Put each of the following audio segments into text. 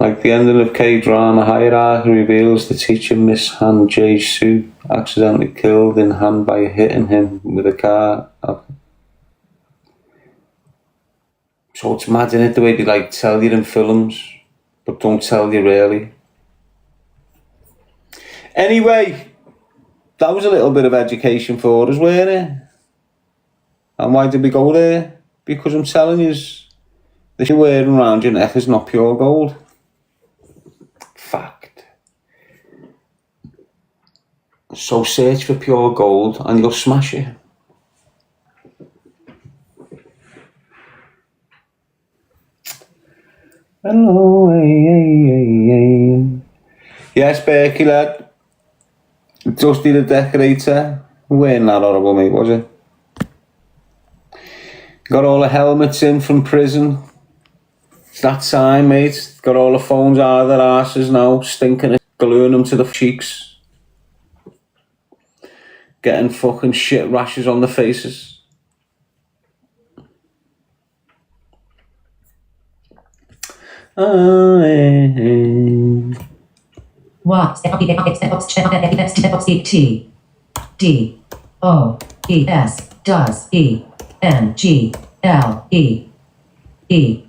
Like the ending of K-drama, hierarchy reveals the teacher Miss Han Jae-soo accidentally killed in Han by hitting him with a car. So it's mad, isn't it, the way they like tell you in films, but don't tell you really. Anyway, that was a little bit of education for us, weren't it? And why did we go there? Because I'm telling you, the shit you're wearing around your neck is not pure gold. Fact. So search for pure gold and you'll smash it. Hello, hey. Yes, Berkey lad. Dusty the Decorator. Wearing that horrible, mate, was it? Got all the helmets in from prison. It's that time, mate. Got all the phones out of their asses now, stinking it, gluing them to the cheeks. Getting fucking shit rashes on the faces. What? T D O E S does E N G L E E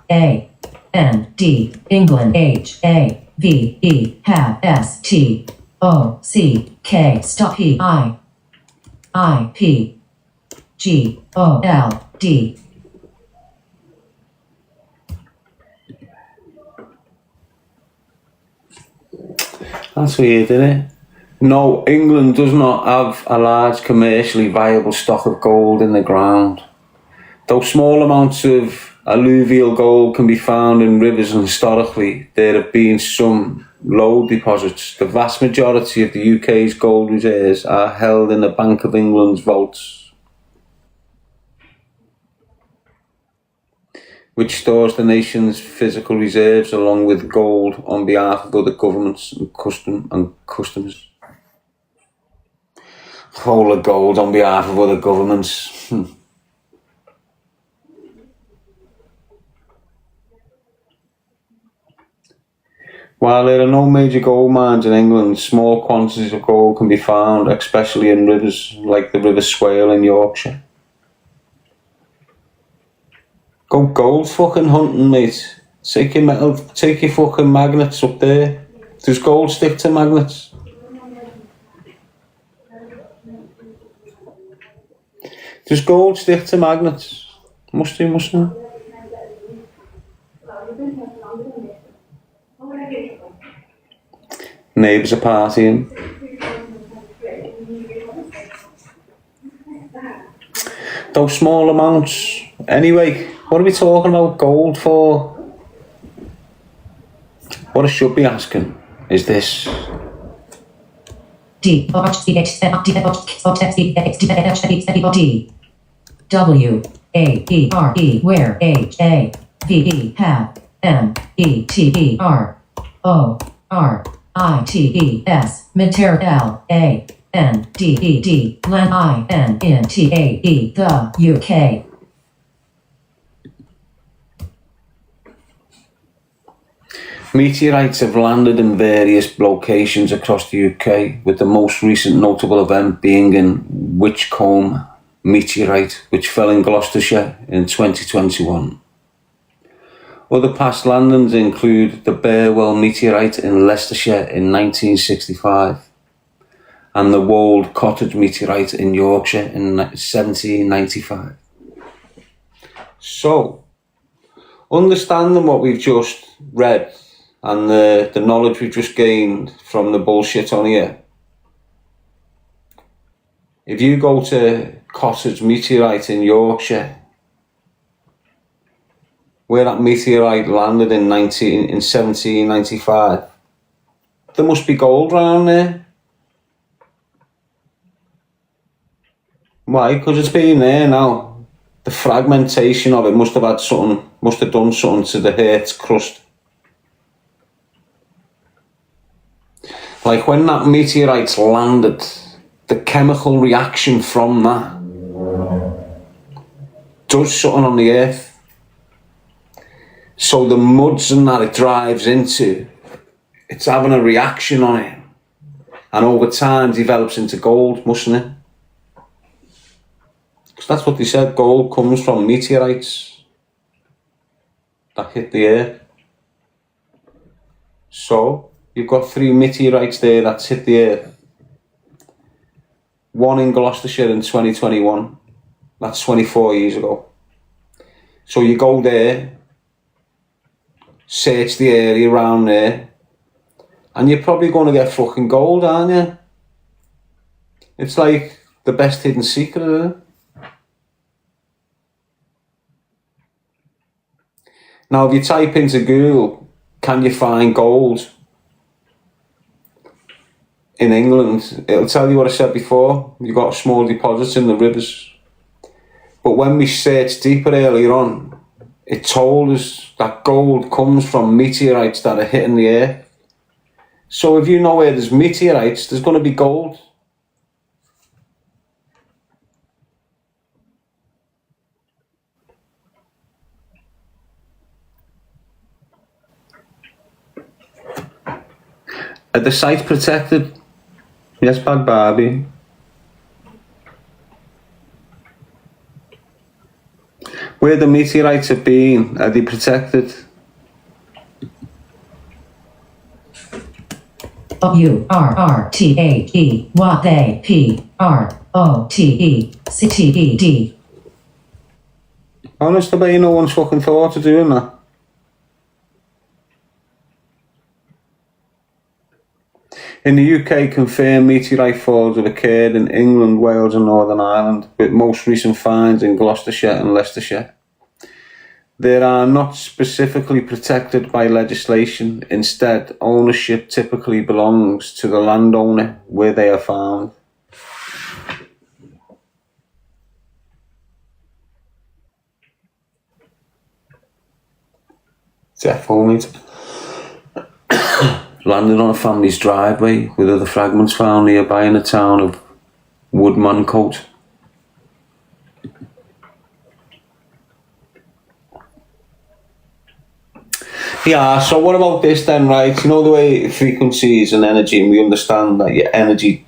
A N D England H A V E have S T O C K stop E I P G O L D. That's weird, isn't it? No, England does not have a large commercially viable stock of gold in the ground. Though small amounts of alluvial gold can be found in rivers and historically there have been some low deposits, the vast majority of the UK's gold reserves are held in the Bank of England's vaults, which stores the nation's physical reserves along with gold on behalf of other governments and customers. Whole of gold on behalf of other governments. While there are no major gold mines in England, small quantities of gold can be found, especially in rivers like the River Swale in Yorkshire. Go gold fucking hunting, mate. Take your fucking magnets up there. Does gold stick to magnets? Does gold stick to magnets? Must do, mustn't it? Neighbours are partying. Those small amounts. Anyway, what are we talking about gold for? What I should be asking is this. D W A E R E where H A V E have M E T E R O R I T E S material A N D E D land I N N T A E the UK. Meteorites have landed in various locations across the UK, with the most recent notable event being in Wychcombe meteorite, which fell in Gloucestershire in 2021. Other past landings include the Burwell meteorite in Leicestershire in 1965 and the Wold Cottage meteorite in Yorkshire in 1795. So, understanding what we've just read and the knowledge we've just gained from the bullshit on here, if you go to Cottage meteorite in Yorkshire, where that meteorite landed in 1795, there must be gold around there. Why? Because it's been there now. The fragmentation of it must have done something to the Earth's crust. Like when that meteorite landed, the chemical reaction from that does something on the Earth. So the muds and that it drives into, it's having a reaction on it. And over time develops into gold, mustn't it? Because that's what they said, gold comes from meteorites that hit the earth. So, you've got 3 meteorites there that's hit the earth. One in Gloucestershire in 2021. That's 24 years ago. So you go there, search the area around there, and you're probably going to get fucking gold, aren't you? It's like the best hidden secret, isn't it? Now, if you type into Google, can you find gold in England, it'll tell you what I said before. You've got small deposits in the rivers. But when we searched deeper earlier on, it told us that gold comes from meteorites that are hitting the earth. So if you know where there's meteorites, there's going to be gold. Are the sites protected? Yes, Bad Barbie. Where the meteorites have been, are they protected? URRTAEYAPROTECTED. Honest about you, no one's fucking thought of doing that. In the UK, confirmed meteorite falls have occurred in England, Wales and Northern Ireland, with most recent finds in Gloucestershire and Leicestershire. They are not specifically protected by legislation. Instead, ownership typically belongs to the landowner where they are found. Definitely. Landed on a family's driveway with other fragments found nearby in the town of Woodmancote. Yeah, so what about this then, right? You know the way frequencies and energy, and we understand that your energy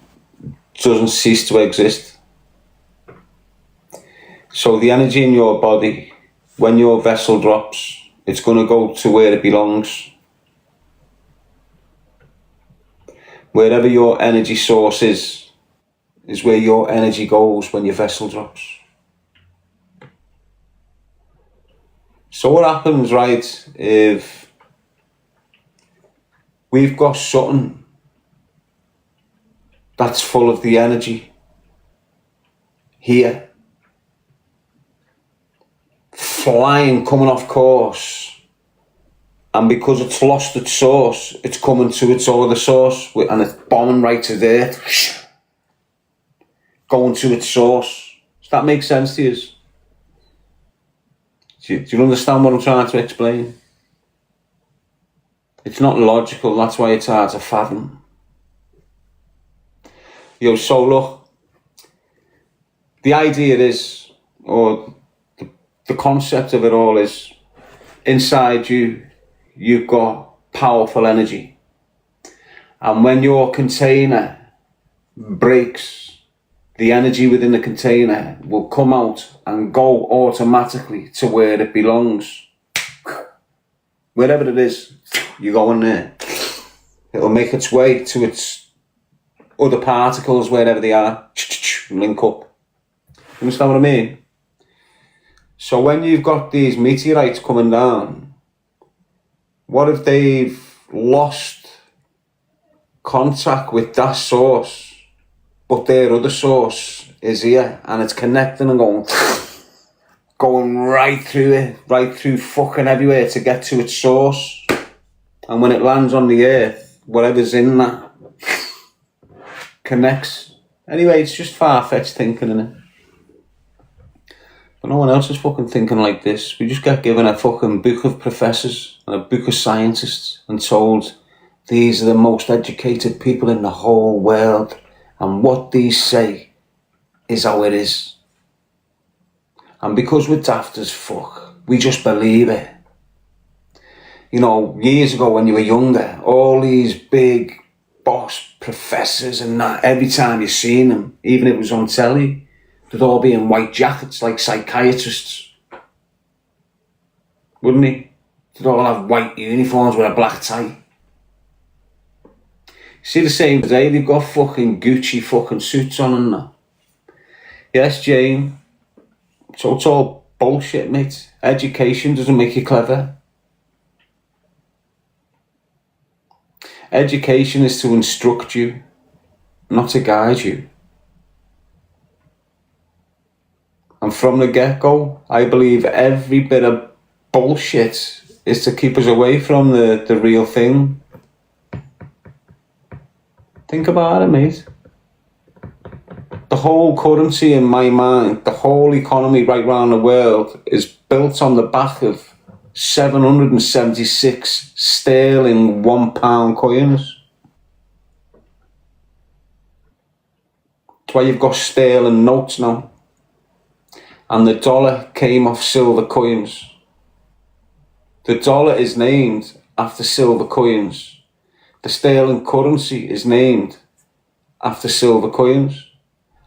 doesn't cease to exist. So the energy in your body, when your vessel drops, it's going to go to where it belongs. Wherever your energy source is where your energy goes when your vessel drops. So what happens, right, if we've got something that's full of the energy here, flying, coming off course, and because it's lost its source, it's coming to its other source, and it's bombing right to there, going to its source. Does that make sense to you? Do you understand what I'm trying to explain? It's not logical, that's why it's hard to fathom. So look, the idea is, or the concept of it all is, inside you, you've got powerful energy. And when your container breaks, the energy within the container will come out and go automatically to where it belongs. Wherever it is, you go in there. It'll make its way to its other particles, wherever they are, link up. You understand what I mean? So when you've got these meteorites coming down, what if they've lost contact with that source, but their other source is here, and it's connecting and going right through it, right through fucking everywhere to get to its source. And when it lands on the earth, whatever's in that connects. Anyway, it's just far-fetched thinking, innit? But no one else is fucking thinking like this. We just get given a fucking book of professors and a book of scientists and told these are the most educated people in the whole world, and what these say is how it is. And because we're daft as fuck, we just believe it. You know, years ago when you were younger, all these big boss professors and that, every time you seen them, even if it was on telly, they'd all be in white jackets like psychiatrists. Wouldn't he? They'd all have white uniforms with a black tie. See the same today, they've got fucking Gucci fucking suits on and that. Yes, Jane. So it's all bullshit, mate. Education doesn't make you clever. Education is to instruct you, not to guide you. And from the get-go, I believe every bit of bullshit is to keep us away from the real thing. Think about it, mate. The whole currency in my mind, the whole economy right around the world is built on the back of 776 sterling £1 coins. That's why you've got sterling notes now. And the dollar came off silver coins. The dollar is named after silver coins. The sterling currency is named after silver coins.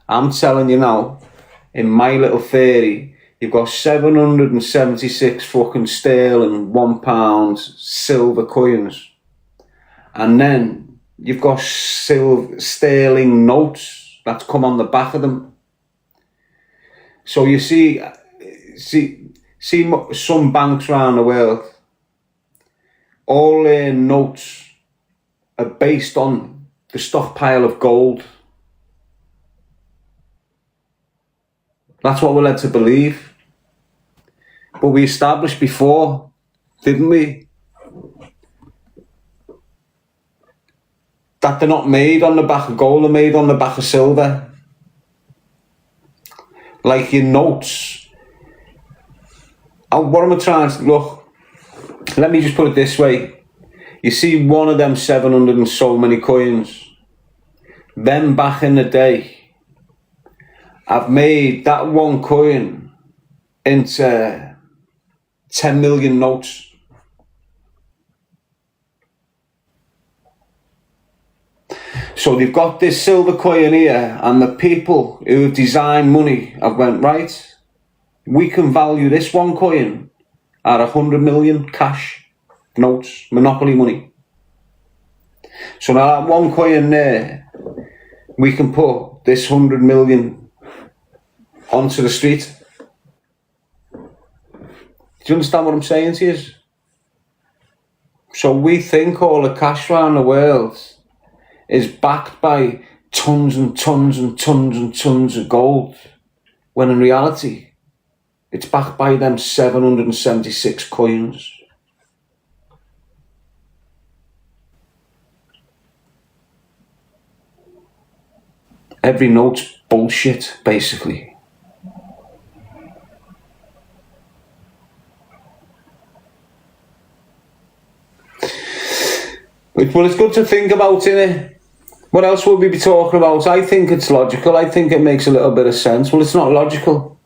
I'm telling you now, in my little theory, you've got 776 fucking sterling £1 silver coins. And then you've got sterling notes that's come on the back of them. So you see some banks around the world, all their notes are based on the stockpile of gold. That's what we're led to believe. But we established before, didn't we, that they're not made on the back of gold, they're made on the back of silver. Like your notes. What am I trying to... Look, let me just put it this way. You see one of them 700 and so many coins. Then back in the day, I've made that one coin into 10 million notes. So they've got this silver coin here, and the people who have designed money have went, right, we can value this one coin at 100 million cash notes, monopoly money. So now that one coin there, we can put this 100 million onto the street. Do you understand what I'm saying to you? So we think all the cash around the world is backed by tons and tons and tons and tons of gold, when in reality, it's backed by them 776 coins. Every note's bullshit, basically. Well, it's good to think about, innit? What else would we be talking about? I think it's logical. I think it makes a little bit of sense. Well, it's not logical.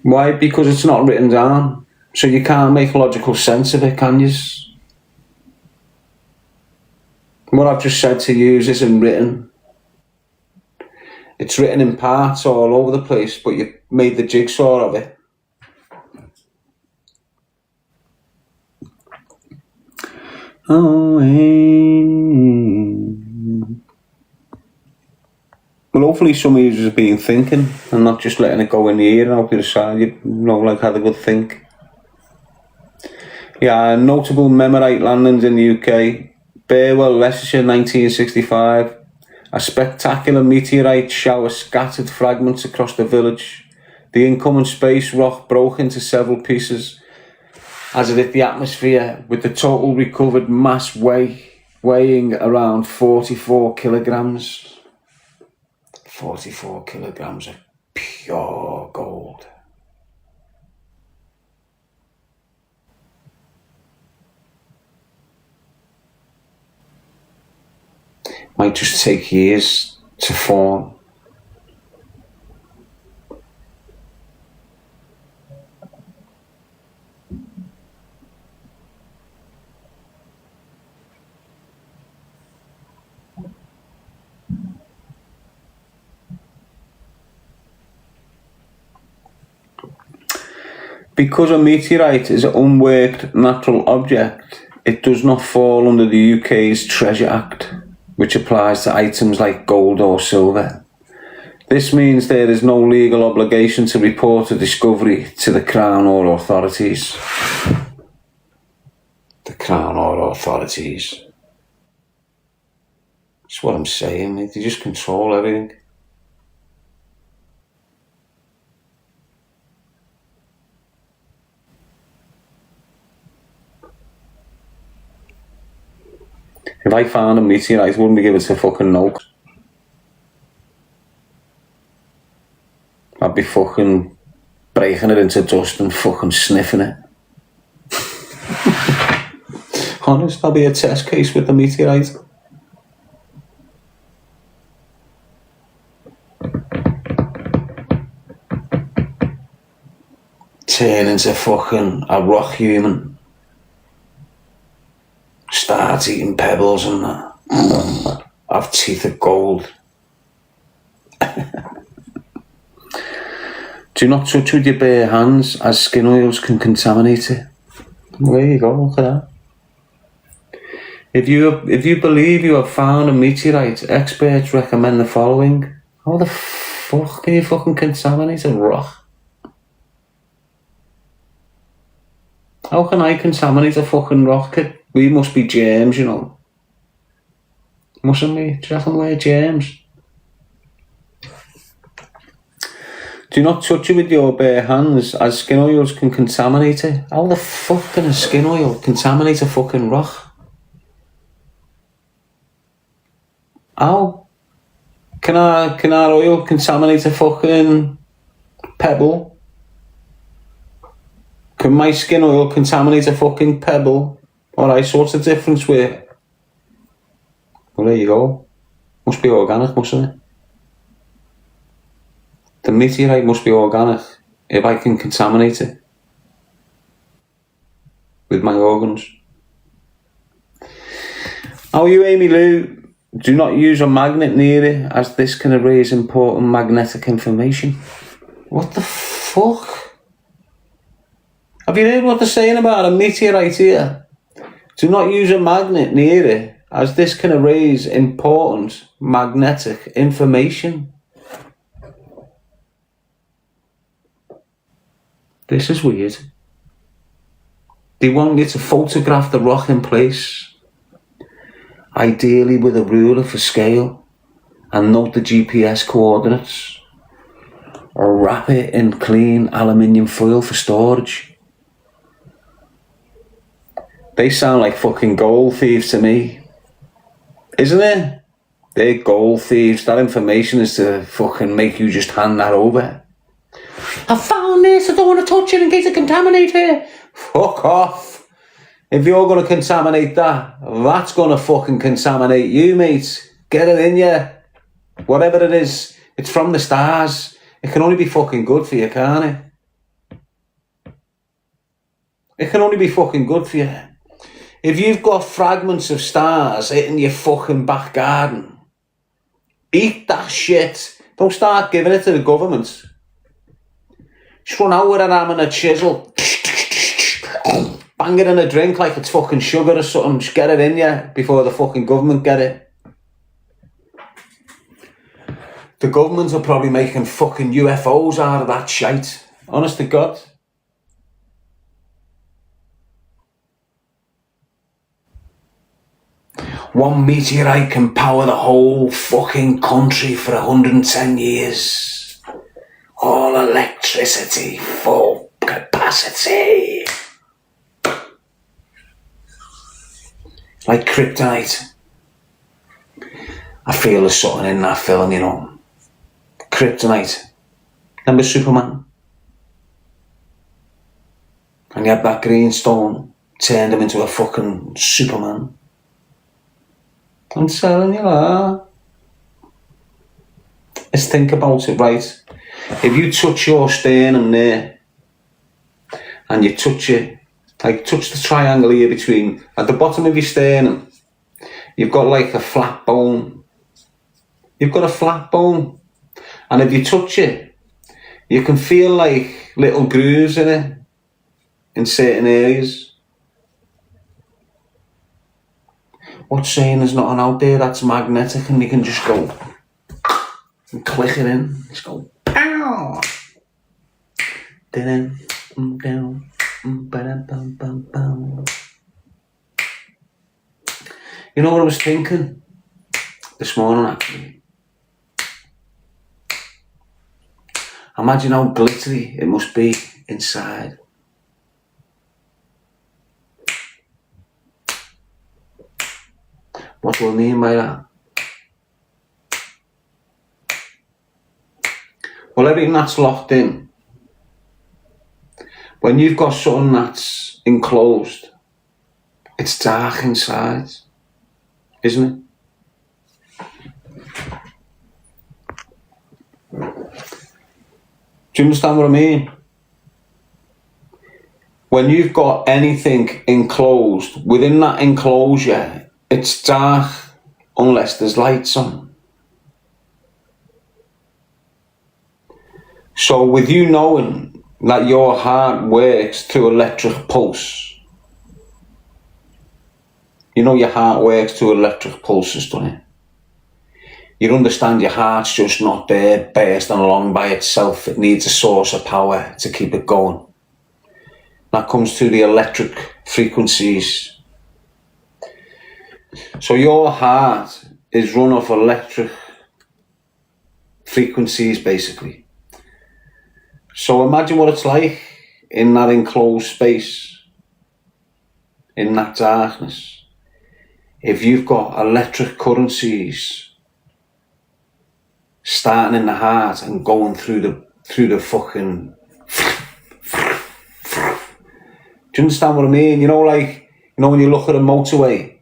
Why? Because it's not written down. So you can't make logical sense of it, can you? What I've just said to you isn't written. It's written in parts all over the place, but you've made the jigsaw of it. Oh, well, hopefully some of you have been thinking and not just letting it go in the ear and out the side. You know, like, had a good think. Yeah, notable Memorite landings in the UK. Burwell, Leicestershire, 1965. A spectacular meteorite shower scattered fragments across the village. The incoming space rock broke into several pieces as it hit the atmosphere, with the total recovered mass weighing around 44 kilograms. 44 kilograms of pure gold. Might just take years to form. Because a meteorite is an unworked natural object, it does not fall under the UK's Treasure Act, which applies to items like gold or silver. This means there is no legal obligation to report a discovery to the Crown or authorities. The Crown or authorities. That's what I'm saying, mate. They just control everything. If I found a meteorite, I wouldn't be given to fucking no. I'd be fucking breaking it into dust and fucking sniffing it. Honest, I'll be a test case with the meteorite. Turn into fucking a rock human. Start eating pebbles and that. Have teeth of gold. Do not touch with your bare hands, as skin oils can contaminate it. There you go, look at that. If you believe you have found a meteorite, experts recommend the following. How the fuck can you fucking contaminate a rock? How can I contaminate a fucking rock? We must be germs, you know. Mustn't we? Do you reckon we're germs? Do not touch it with your bare hands, as skin oils can contaminate it. How the fuck can a skin oil contaminate a fucking rock? How? Can our oil contaminate a fucking pebble? Can my skin oil contaminate a fucking pebble? Alright, so what's the difference with... Well, there you go. Must be organic, mustn't it? The meteorite must be organic if I can contaminate it with my organs. How are you, Amy Lou? Do not use a magnet near it, as this can erase important magnetic information. What the fuck? Have you heard what they're saying about a meteorite here? Do not use a magnet near it, as this can erase important magnetic information. This is weird. They want you to photograph the rock in place, ideally with a ruler for scale, and note the GPS coordinates, or wrap it in clean aluminium foil for storage. They sound like fucking gold thieves to me. Isn't it? They're gold thieves. That information is to fucking make you just hand that over. I found this, I don't want to touch it in case I contaminate it. Fuck off. If you're going to contaminate that, that's going to fucking contaminate you, mate. Get it in you. Whatever it is, it's from the stars. It can only be fucking good for you, can't it? It can only be fucking good for you. If you've got fragments of stars hitting your fucking back garden, eat that shit. Don't start giving it to the government. Just run out with an hammer and a chisel. Bang it in a drink like it's fucking sugar or something. Just get it in you before the fucking government get it. The government are probably making fucking UFOs out of that shite. Honest to God. One meteorite can power the whole fucking country for 110 years. All electricity, full capacity. Like kryptonite. I feel there's something in that film, you know. Kryptonite. Remember Superman? And he had that green stone, turned him into a fucking Superman. I'm telling you that. Let's think about it, right? If you touch your sternum there, and you touch it, like touch the triangle here between, at the bottom of your sternum, you've got like a flat bone. You've got a flat bone. And if you touch it, you can feel like little grooves in it. in certain areas. What's saying there's nothing out there that's magnetic and you can just go and click it in. Just go, pow! Down, down, ba-dum-bum-bum-bum. You know what I was thinking this morning, actually? Imagine how glittery it must be inside. What do I mean by that? Well, everything that's locked in, when you've got something that's enclosed, it's dark inside, isn't it? Do you understand what I mean? When you've got anything enclosed, within that enclosure, it's dark unless there's lights on. So with you knowing that your heart works through electric pulse, you know your heart works through electric pulses, don't you? You understand your heart's just not there bursting along by itself. It needs a source of power to keep it going. That comes through the electric frequencies. So your heart is run off electric frequencies, basically. So imagine what it's like in that enclosed space, in that darkness. If you've got electric currencies starting in the heart and going through the fucking... Do you understand what I mean? You know, like, you know when you look at a motorway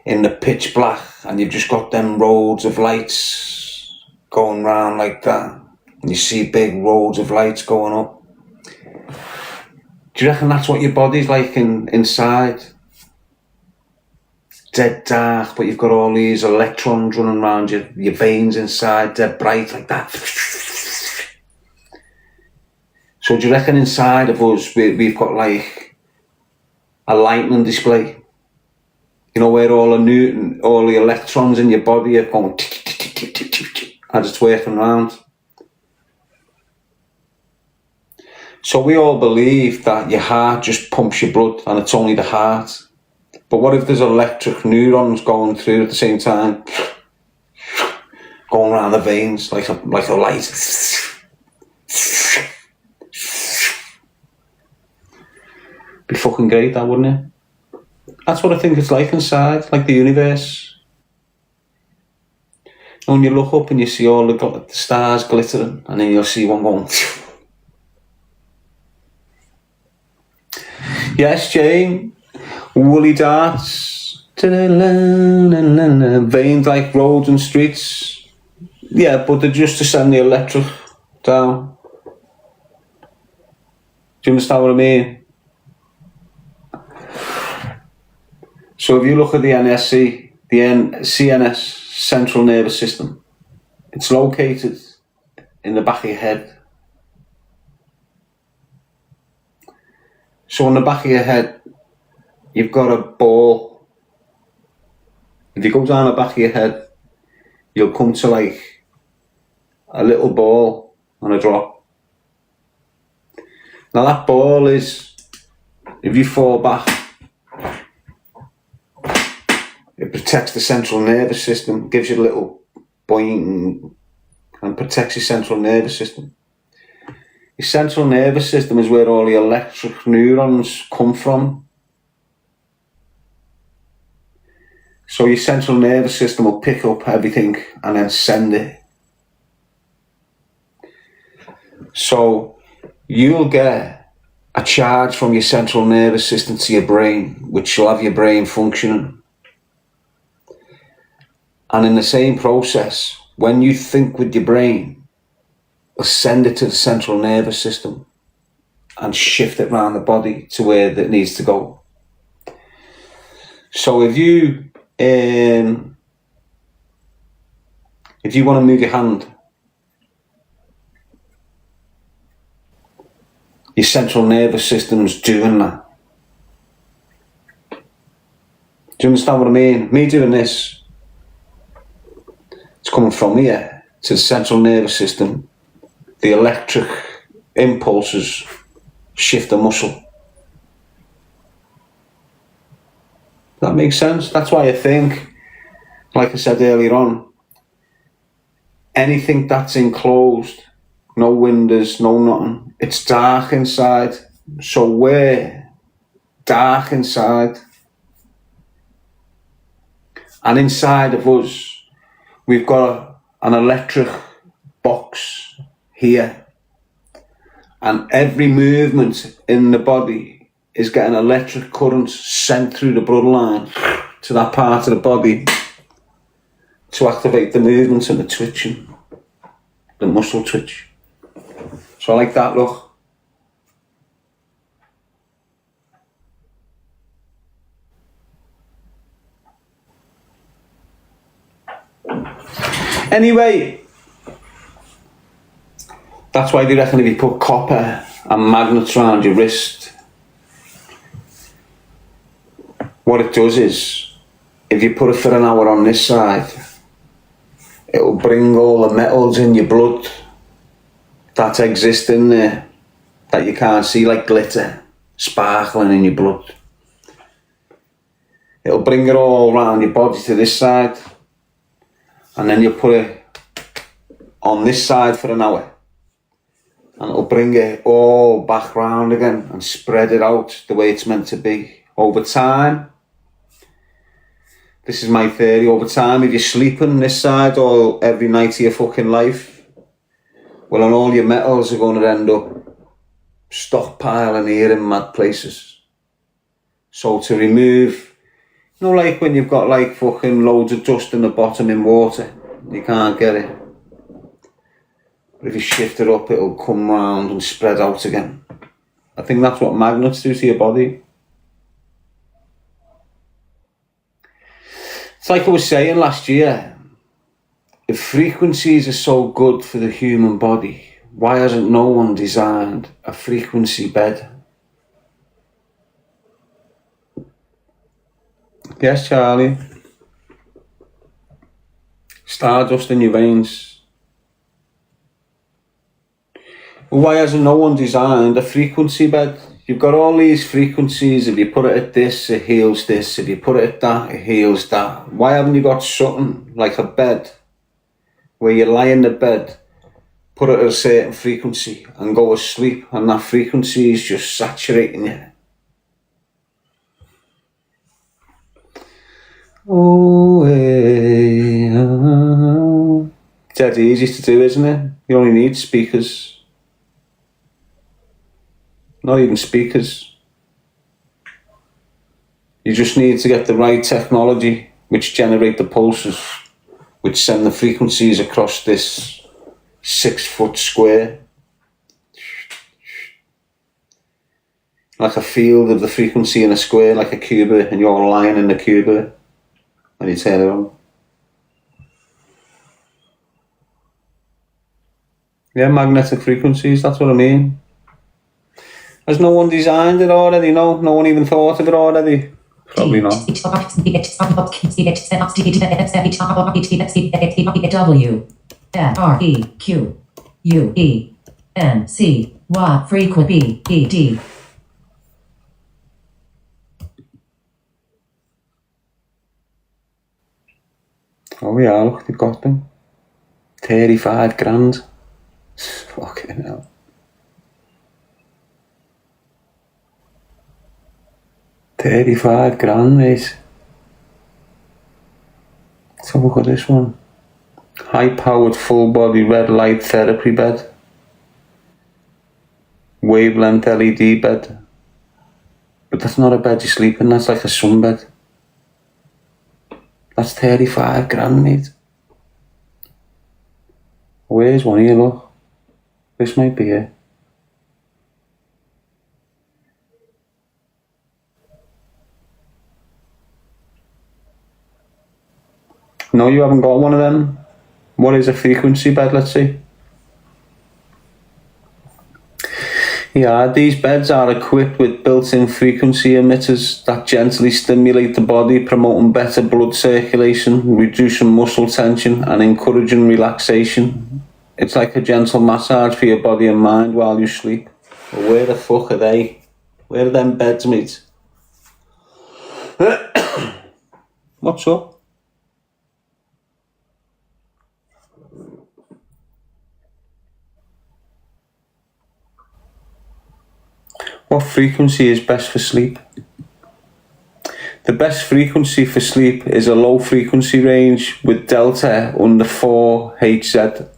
in the pitch black and you've just got them roads of lights going round like that, and you see big roads of lights going up. Do you reckon that's what your body's like inside? Dead dark, but you've got all these electrons running around your veins inside, dead bright like that. So do you reckon inside of us we've got like a lightning display? You know, where all the electrons in your body are going as it's working around. So we all believe that your heart just pumps your blood and it's only the heart. But what if there's electric neurons going through at the same time, going around the veins like a light? Be fucking great, that, wouldn't it? That's what I think it's like inside, like the universe. And when you look up and you see all the stars glittering, and then you'll see one going. Yes, Jane. Woolly darts, veins like roads and streets. Yeah, but they're just to send the electric down. Do you understand what I mean? So if you look at the NSC, the CNS, central nervous system, it's located in the back of your head. So on the back of your head, you've got a ball. If you go down the back of your head, you'll come to like a little ball on a drop. Now that ball is, if you fall back, it protects the central nervous system, gives you a little boing and protects your central nervous system. Your central nervous system is where all the electric neurons come from. So your central nervous system will pick up everything and then send it. So you'll get a charge from your central nervous system to your brain, which will have your brain functioning. And in the same process, when you think with your brain, it'll send it to the central nervous system and shift it around the body to where it needs to go. So if you want to move your hand, Your central nervous system's doing that. Do you understand what I mean? Me doing this, it's coming from here to the central nervous system. The electric impulses shift the muscle. That makes sense. That's why I think, like I said earlier on, anything that's enclosed, no windows, no nothing, it's dark inside. So we're dark inside. And inside of us, we've got an electric box here. And every movement in the body is getting electric currents sent through the bloodline to that part of the body to activate the movements and the twitching, the muscle twitch. So I like that, look. Anyway, that's why they reckon if you put copper and magnets around your wrist, what it does is, if you put it for an hour on this side, it will bring all the metals in your blood that exist in there that you can't see, like glitter sparkling in your blood. It'll bring it all around your body to this side, and then you put it on this side for an hour, and it'll bring it all back round again and spread it out the way it's meant to be. Over time, this is my theory, over time, if you're sleeping this side all every night of your fucking life, well, and all your metals are going to end up stockpiling here in mad places. So to remove, you know, like when you've got like fucking loads of dust in the bottom in water, you can't get it. But if you shift it up, it'll come round and spread out again. I think that's what magnets do to your body. It's like I was saying last year, if frequencies are so good for the human body, why hasn't no one designed a frequency bed? Yes, Charlie. Stardust in your veins. Well, why hasn't no one designed a frequency bed? You've got all these frequencies. If you put it at this, it heals this. If you put it at that, it heals that. Why haven't you got something like a bed where you lie in the bed, put it at a certain frequency and go to sleep, and that frequency is just saturating you? Oh, hey, it's dead easy to do, isn't it? You only need speakers. Not even speakers. You just need to get the right technology which generate the pulses, which send the frequencies across this 6 foot square. Like a field of the frequency in a square, like a cube, and you're lying in the cube when you turn it on. Yeah, magnetic frequencies, that's what I mean. Has no one designed it already? No one even thought of it already? Probably not. W R E Q U E N C Y frequent B E D. Oh yeah, look, they've got them. 35 grand. Fucking hell. $35,000, mate. Let's have a look at this one. High-powered full-body red light therapy bed. Wavelength LED bed. But that's not a bed you sleep in, that's like a sunbed. That's $35,000, mate. Where's one here, look? This might be it. No, you haven't got one of them. What is a frequency bed, let's see? Yeah, these beds are equipped with built-in frequency emitters that gently stimulate the body, promoting better blood circulation, reducing muscle tension and encouraging relaxation. It's like a gentle massage for your body and mind while you sleep. But where the fuck are they? Where are them beds, mate? What's up? What frequency is best for sleep? The best frequency for sleep is a low frequency range with delta under 4 Hz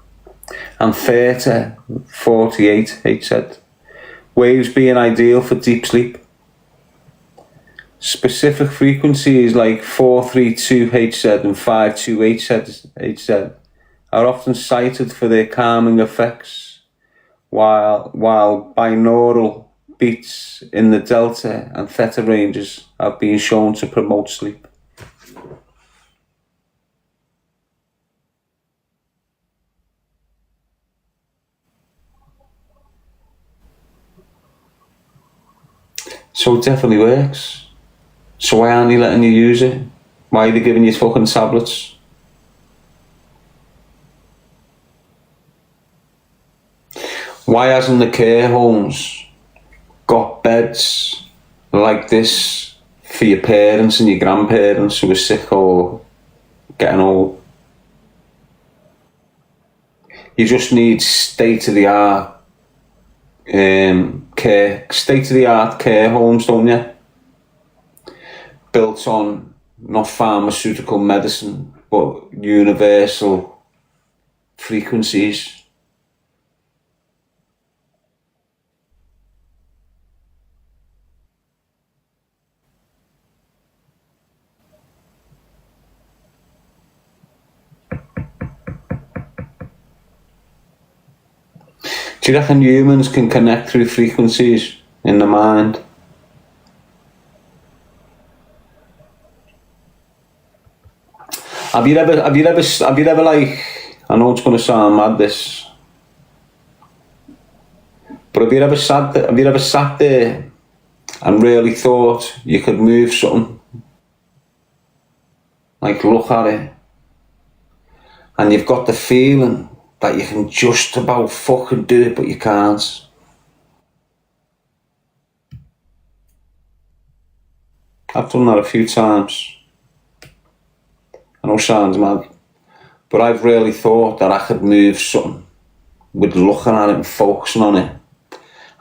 and theta 48 Hz. Waves being ideal for deep sleep. Specific frequencies like 432 Hz and 528 Hz are often cited for their calming effects, while binaural beats in the delta and theta ranges have been shown to promote sleep. So it definitely works. So why aren't they letting you use it? Why are they giving you fucking tablets? Why hasn't the care homes got beds like this for your parents and your grandparents who are sick or getting old? You just need state-of-the-art care homes, don't you? Built on not pharmaceutical medicine, but universal frequencies. Do you reckon humans can connect through frequencies in the mind? Have you ever like, I know it's going to sound mad this, but have you ever sat there and really thought you could move something? Like look at it, and you've got the feeling that you can just about fucking do it, but you can't. I've done that a few times. I know it sounds mad, but I've really thought that I could move something with looking at it and focusing on it.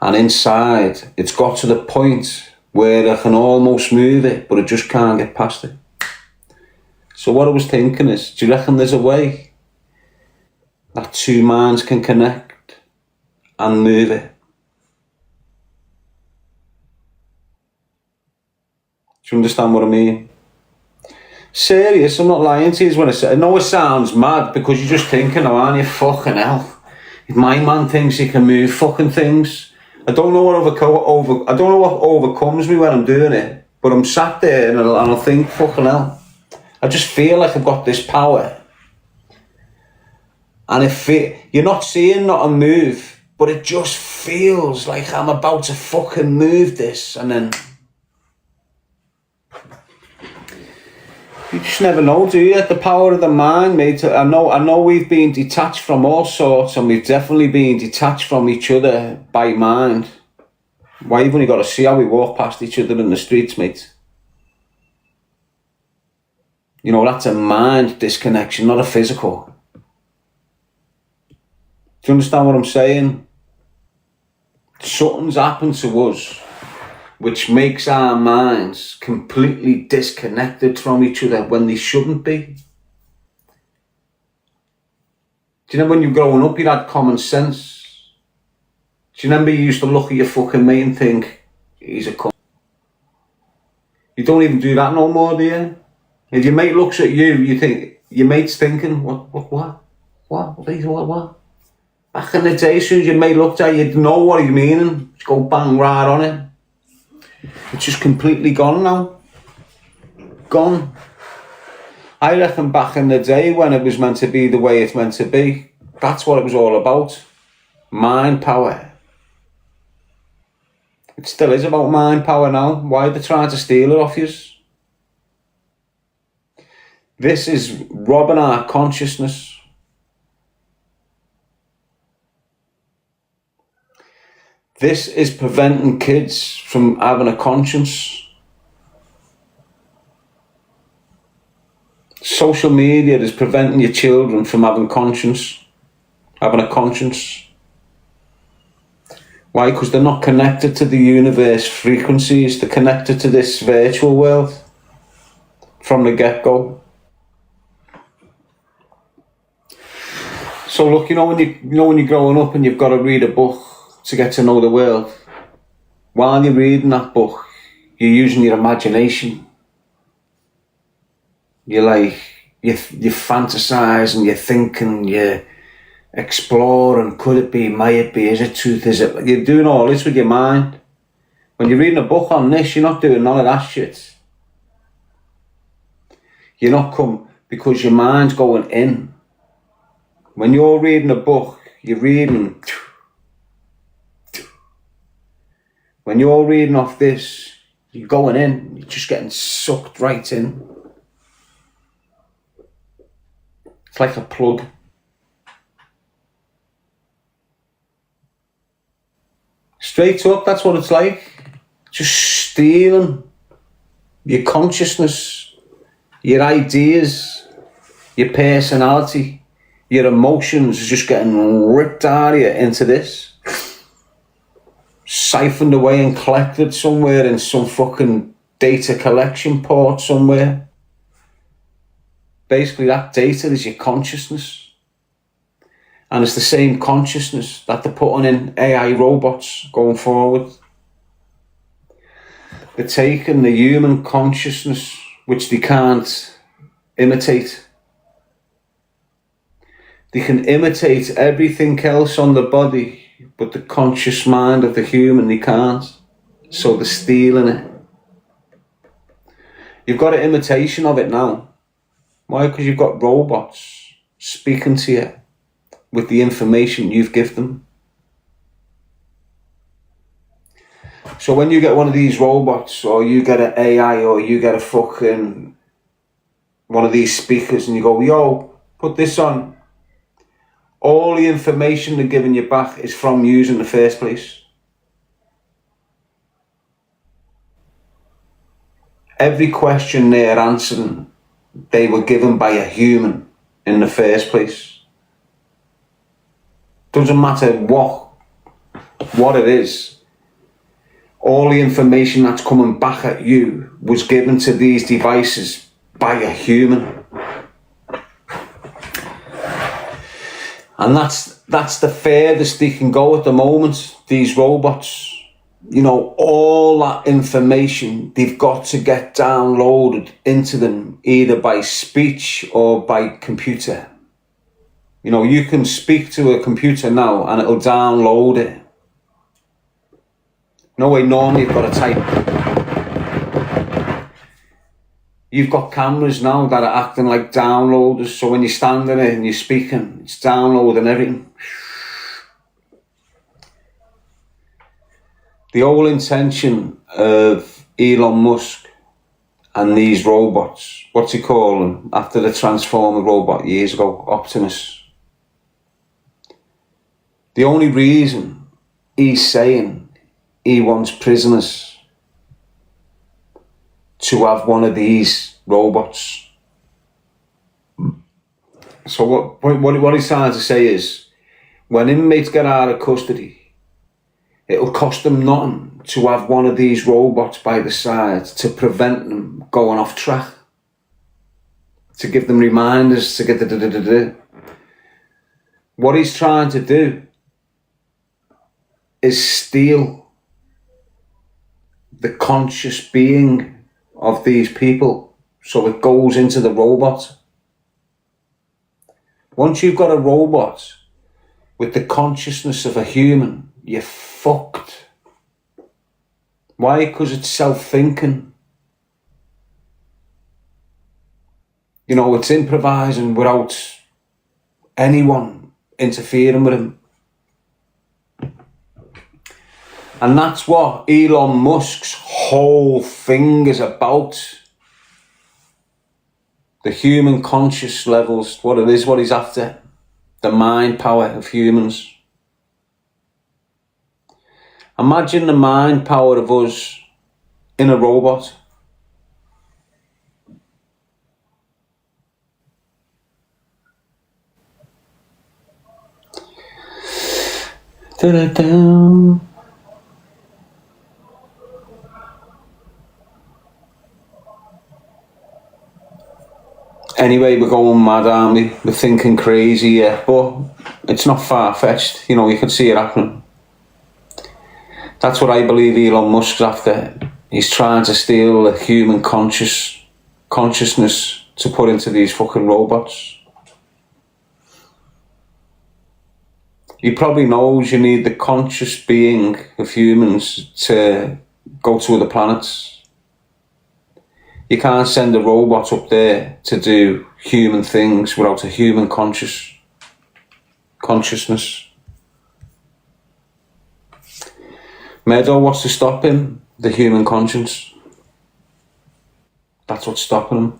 And inside, it's got to the point where I can almost move it, but I just can't get past it. So what I was thinking is, do you reckon there's a way that two minds can connect and move it? Do you understand what I mean? Serious, I'm not lying to you when I say, I know it sounds mad because you're just thinking, oh, aren't you fucking hell? If my man thinks he can move fucking things, I don't know what overcomes me when I'm doing it, but I'm sat there and I'll think, fucking hell. I just feel like I've got this power. And you're not seeing not a move, but it just feels like I'm about to fucking move this, and then you just never know, do you? The power of the mind, mate. I know we've been detached from all sorts, and we've definitely been detached from each other by mind. Why, you've only got to see how we walk past each other in the streets, mate. You know, that's a mind disconnection, not a physical. Do you understand what I'm saying? Something's happened to us which makes our minds completely disconnected from each other when they shouldn't be. Do you know when you're growing up you had common sense? Do you remember you used to look at your fucking mate and think, he's a cunt? You don't even do that no more, do you? If your mate looks at you, you think, your mate's thinking, what? Back in the day, as soon as your mate looked at you, you'd know what he's meaning. Just go bang right on it. It's just completely gone now. Gone. I reckon back in the day when it was meant to be the way it's meant to be, that's what it was all about. Mind power. It still is about mind power now. Why are they trying to steal it off you? This is robbing our consciousness. This is preventing kids from having a conscience. Social media is preventing your children from having a conscience. Why? Because they're not connected to the universe frequencies. They're connected to this virtual world from the get-go. So look, when you're growing up and you've got to read a book to get to know the world, while you're reading that book, you're using your imagination. You're like, you fantasise, you're thinking, you're exploring, could it be, might it be, is it truth, is it? You're doing all this with your mind. When you're reading a book on this, you're not doing none of that shit. You're not come because your mind's going in. When you're reading a book, you're reading. When you're reading off this, you're going in, you're just getting sucked right in. It's like a plug. Straight up, that's what it's like. Just stealing your consciousness, your ideas, your personality, your emotions, just getting ripped out of you into this. Siphoned away and collected somewhere in some fucking data collection port somewhere. Basically, that data is your consciousness. And it's the same consciousness that they're putting in AI robots going forward. They're taking the human consciousness, which they can't imitate. They can imitate everything else on the body, but the conscious mind of the human, they can't. So they're stealing it. You've got an imitation of it now. Why? Because you've got robots speaking to you with the information you've given them. So when you get one of these robots, or you get an AI, or you get a fucking one of these speakers, and you go, yo, put this on. All the information they're giving you back is from you in the first place. Every question they're answering, they were given by a human in the first place. Doesn't matter what it is. All the information that's coming back at you was given to these devices by a human. And that's the furthest they can go at the moment, these robots. All that information, they've got to get downloaded into them, either by speech or by computer. You can speak to a computer now and it'll download it. No way, normally you've got to type. You've got cameras now that are acting like downloaders, so when you're standing there and you're speaking, it's downloading everything. The whole intention of Elon Musk and these robots, what's he call them, after the Transformer robot years ago, Optimus. The only reason he's saying he wants prisoners to have one of these robots. So what he's trying to say is, when inmates get out of custody, it'll cost them nothing to have one of these robots by the side to prevent them going off track, to give them reminders, to get What he's trying to do is steal the conscious being of these people, so it goes into the robot. Once you've got a robot with the consciousness of a human, you're fucked. Why? Because it's self-thinking. It's improvising without anyone interfering with him. And that's what Elon Musk's whole thing is about. The human conscious levels, what it is, what he's after. The mind power of humans. Imagine the mind power of us in a robot. Da-da-da. Anyway, we're going mad, aren't we? We're thinking crazy, yeah, but it's not far-fetched. You know, you can see it happening. That's what I believe Elon Musk's after. He's trying to steal the human consciousness to put into these fucking robots. He probably knows you need the conscious being of humans to go to other planets. You can't send a robot up there to do human things without a human consciousness. Meadow wants to stop him, the human conscience. That's what's stopping him.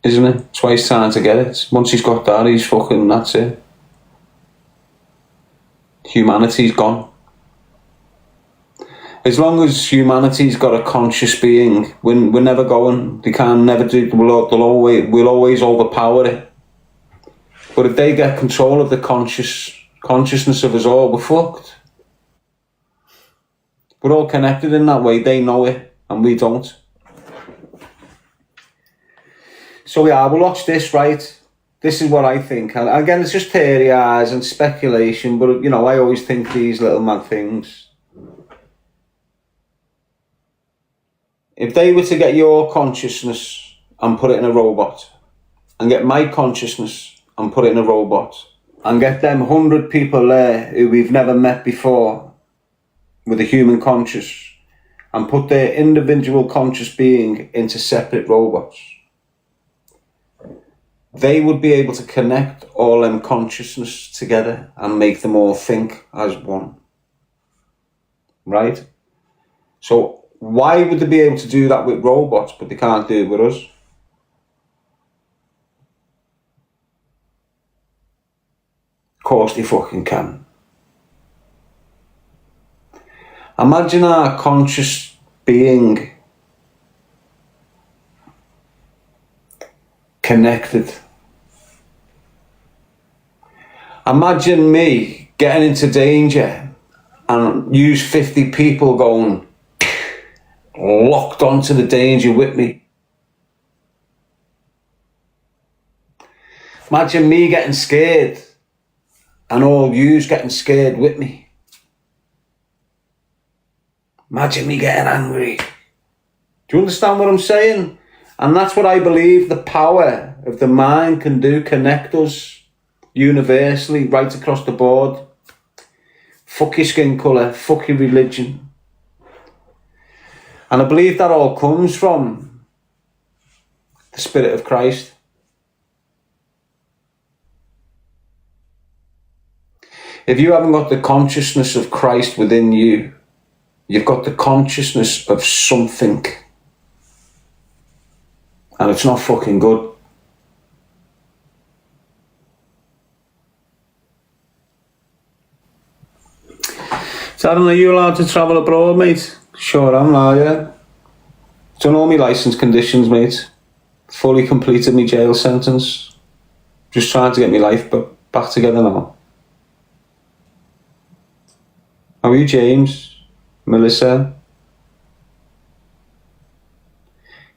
Isn't it? That's why he's trying to get it. Once he's got that, he's fucking, that's it. Humanity's gone. As long as humanity's got a conscious being, we're never going. They can never do. We'll always overpower it. But if they get control of the consciousness of us all, we're fucked. We're all connected in that way. They know it, and we don't. So yeah, we'll watch this, right? This is what I think. And again, it's just theories and speculation, but you know, I always think these little mad things. If they were to get your consciousness and put it in a robot, and get my consciousness and put it in a robot, and get them 100 people there who we've never met before with a human conscious, and put their individual conscious being into separate robots, they would be able to connect all them consciousness together and make them all think as one. Right? So why would they be able to do that with robots, but they can't do it with us? Of course they fucking can. Imagine our conscious being connected. Imagine me getting into danger and use 50 people going locked onto the danger with me. Imagine me getting scared and all yous getting scared with me. Imagine me getting angry. Do you understand what I'm saying? And that's what I believe the power of the mind can do, connect us universally, right across the board. Fuck your skin colour, fuck your religion. And I believe that all comes from the Spirit of Christ. If you haven't got the consciousness of Christ within you, you've got the consciousness of something. And it's not fucking good. Darren, are you allowed to travel abroad, mate? Sure am, yeah. Done all my licence conditions, mate. Fully completed my jail sentence. Just trying to get my life back together now. How are you, James? Melissa?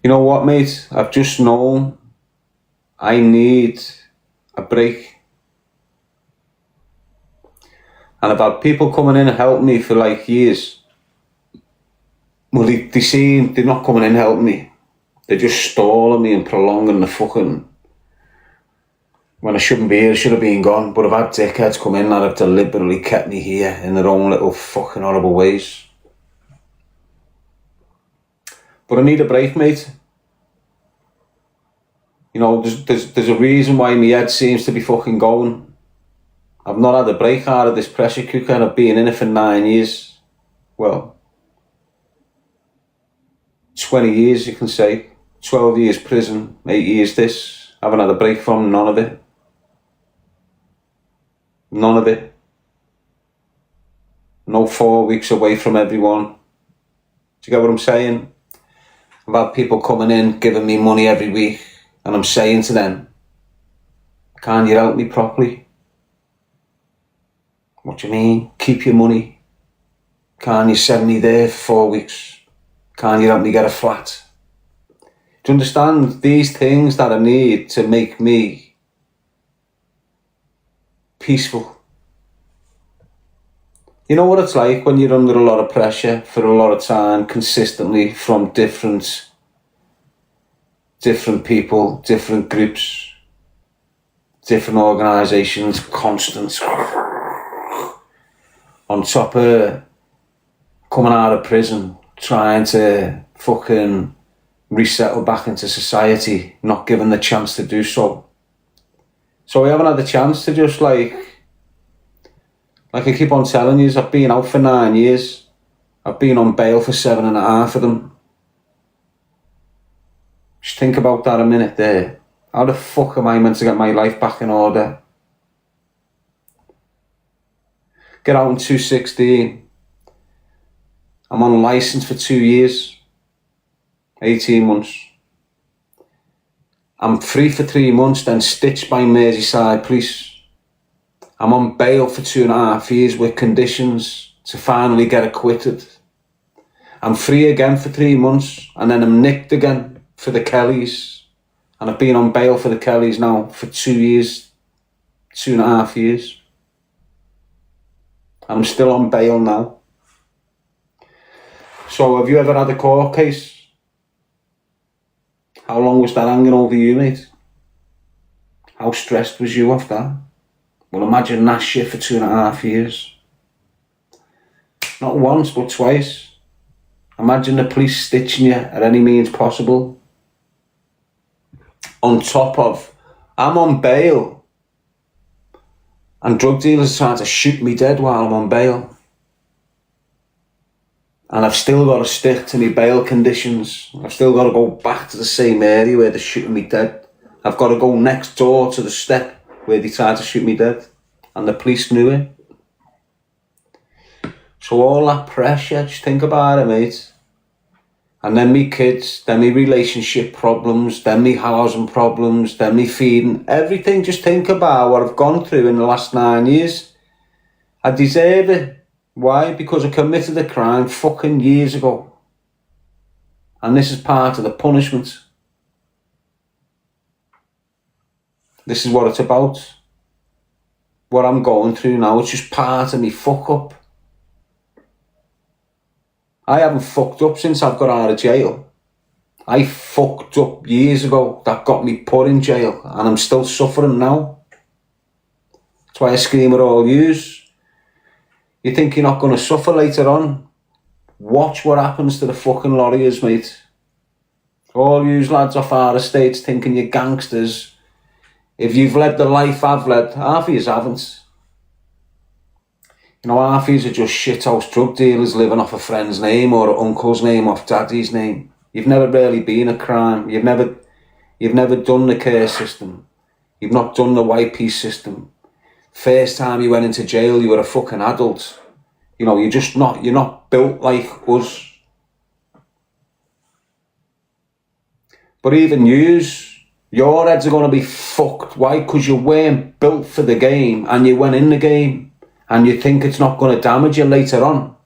You know what, mate? I've just known I need a break. And I've had people coming in and helping me for like years. Well, they seem they're not coming in and helping me. They're just stalling me and prolonging the fucking... When I shouldn't be here, I should have been gone. But I've had dickheads come in that have deliberately kept me here in their own little fucking horrible ways. But I need a break, mate. You know, there's a reason why my head seems to be fucking going. I've not had a break out of this pressure cooker, and I've been in it for 9 years. Well, 20 years, you can say. 12 years prison, 8 years this. I haven't had a break from none of it. None of it. No 4 weeks away from everyone. Do you get what I'm saying? I've had people coming in, giving me money every week, and I'm saying to them, can't you help me properly? What do you mean? Keep your money. Can't you send me there for 4 weeks? Can't you help me get a flat? Do you understand? These things that I need to make me peaceful. You know what it's like when you're under a lot of pressure for a lot of time, consistently from different people, different groups, different organisations, constant. On top of coming out of prison, trying to fucking resettle back into society, not given the chance to do so. So I haven't had the chance to just like I keep on telling you, I've been out for 9 years. I've been on bail for 7.5 of them. Just think about that a minute there. How the fuck am I meant to get my life back in order? Get out in 2016. I'm on licence for 2 years. 18 months. I'm free for 3 months, then stitched by Merseyside police. I'm on bail for 2.5 years with conditions to finally get acquitted. I'm free again for 3 months, and then I'm nicked again for the Kellys. And I've been on bail for the Kellys now for 2 years, 2.5 years. I'm still on bail now. So have you ever had a court case? How long was that hanging over you, mate? How stressed was you off that? Well, imagine that shit for 2.5 years. Not once, but twice. Imagine the police stitching you at any means possible. On top of, I'm on bail, and drug dealers trying to shoot me dead while I'm on bail. And I've still got to stick to my bail conditions. I've still got to go back to the same area where they're shooting me dead. I've got to go next door to the step where they tried to shoot me dead. And the police knew it. So all that pressure, just think about it, mate. And then me kids, then me relationship problems, then me housing problems, then me feeding, everything. Just think about what I've gone through in the last 9 years. I deserve it. Why? Because I committed a crime fucking years ago. And this is part of the punishment. This is what it's about. What I'm going through now, it's just part of me fuck up. I haven't fucked up since I've got out of jail. I fucked up years ago. That got me put in jail, and I'm still suffering now. That's why I scream at all yous. You think you're not going to suffer later on? Watch what happens to the fucking lawyers, mate. All yous lads off our estates thinking you're gangsters. If you've led the life I've led, half of yous haven't. You know, half of yous are just shithouse drug dealers living off a friend's name or an uncle's name off daddy's name. You've never really been a crime. You've never done the care system. You've not done the YP system. First time you went into jail, you were a fucking adult. You know, you're not built like us. But even yous, your heads are going to be fucked. Why? Because you weren't built for the game, and you went in the game, and you think it's not going to damage you later on.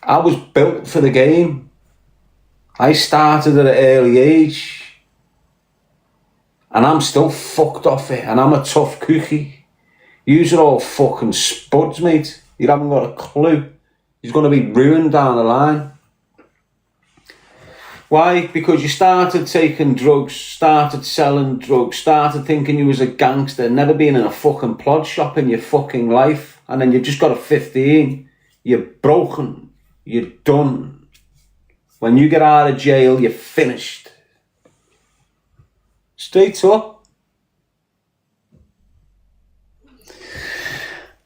I was built for the game. I started at an early age. And I'm still fucked off it, and I'm a tough cookie. Yous are all fucking spuds, mate. You haven't got a clue. You're going to be ruined down the line. Why? Because you started taking drugs, started selling drugs, started thinking you was a gangster, never been in a fucking plod shop in your fucking life, and then you've just got a 15. You're broken. You're done. When you get out of jail, you're finished. Straight up.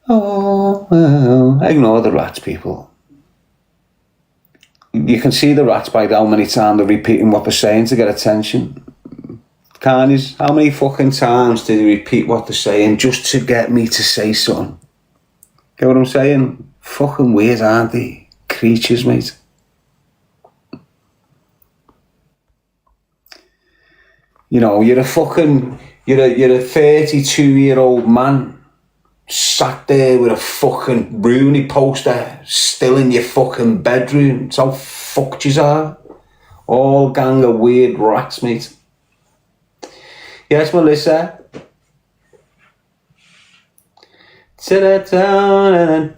Oh, well, ignore the rats, people. You can see the rats by how many times they're repeating what they're saying to get attention. Can't you? How many fucking times do they repeat what they're saying just to get me to say something? Get what I'm saying? Fucking weird, aren't they? Creatures, mate. You know, you're a 32-year-old man sat there with a fucking Rooney poster still in your fucking bedroom. That's how fucked you are. All gang of weird rats, mate. Yes, Melissa. Ta-da-down.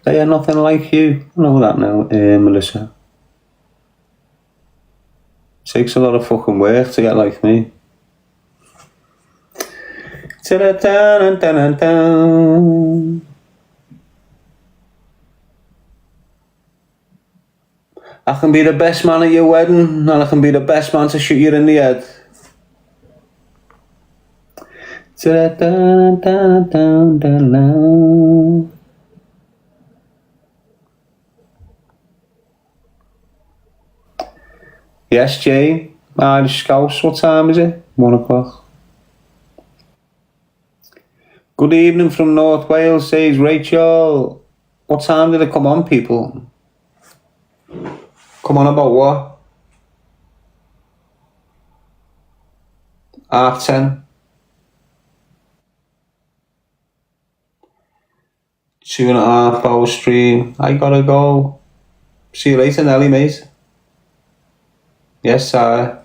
They are nothing like you. I know that now, Melissa. Takes a lot of fucking work to get like me. Ta-da-down. I can be the best man at your wedding, and I can be the best man to shoot you in the head. Ta-da-down. Yes, Jane. Irish Scouse. What time is it? 1 o'clock. Good evening from North Wales, says Rachel. What time did it come on, people? Come on about what? 10:30. 2.5 hour stream. I gotta go. See you later, Nelly, mate. Yes, Sarah.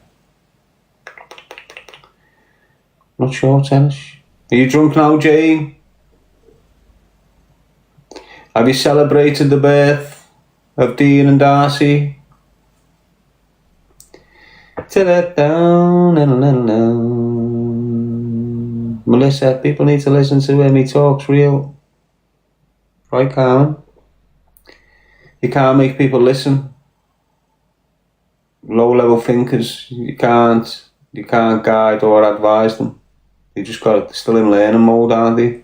Not sure, tennis. Are you drunk now, Jane? Have you celebrated the birth of Dean and Darcy? Melissa, people need to listen to when he talks real. Right, Carmen? You can't make people listen. Low-level thinkers, you can't guide or advise them. You just got still in learning mode, aren't they?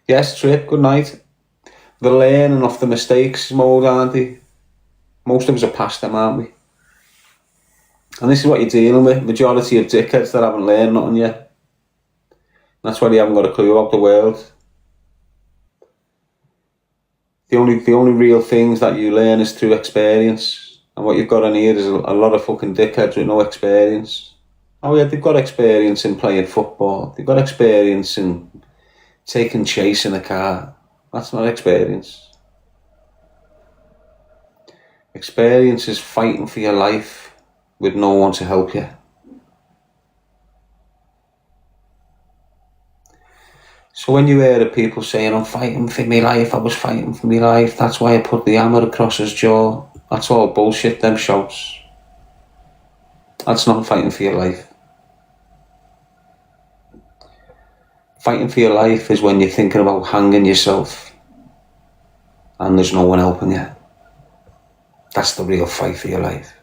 Yes, Trip, good night. The learning off the mistakes mode, aren't they? Most of us are past them, aren't we? And this is what you're dealing with. Majority of dickheads that haven't learned nothing yet. That's why they haven't got a clue about the world. The only real things that you learn is through experience. And what you've got on here is a lot of fucking dickheads with no experience. Oh yeah, they've got experience in playing football. They've got experience in taking chase in a car. That's not experience. Experience is fighting for your life with no one to help you. So when you hear people saying, I'm fighting for my life, I was fighting for my life, that's why I put the hammer across his jaw. That's all bullshit, them shouts. That's not fighting for your life. Fighting for your life is when you're thinking about hanging yourself and there's no one helping you. That's the real fight for your life.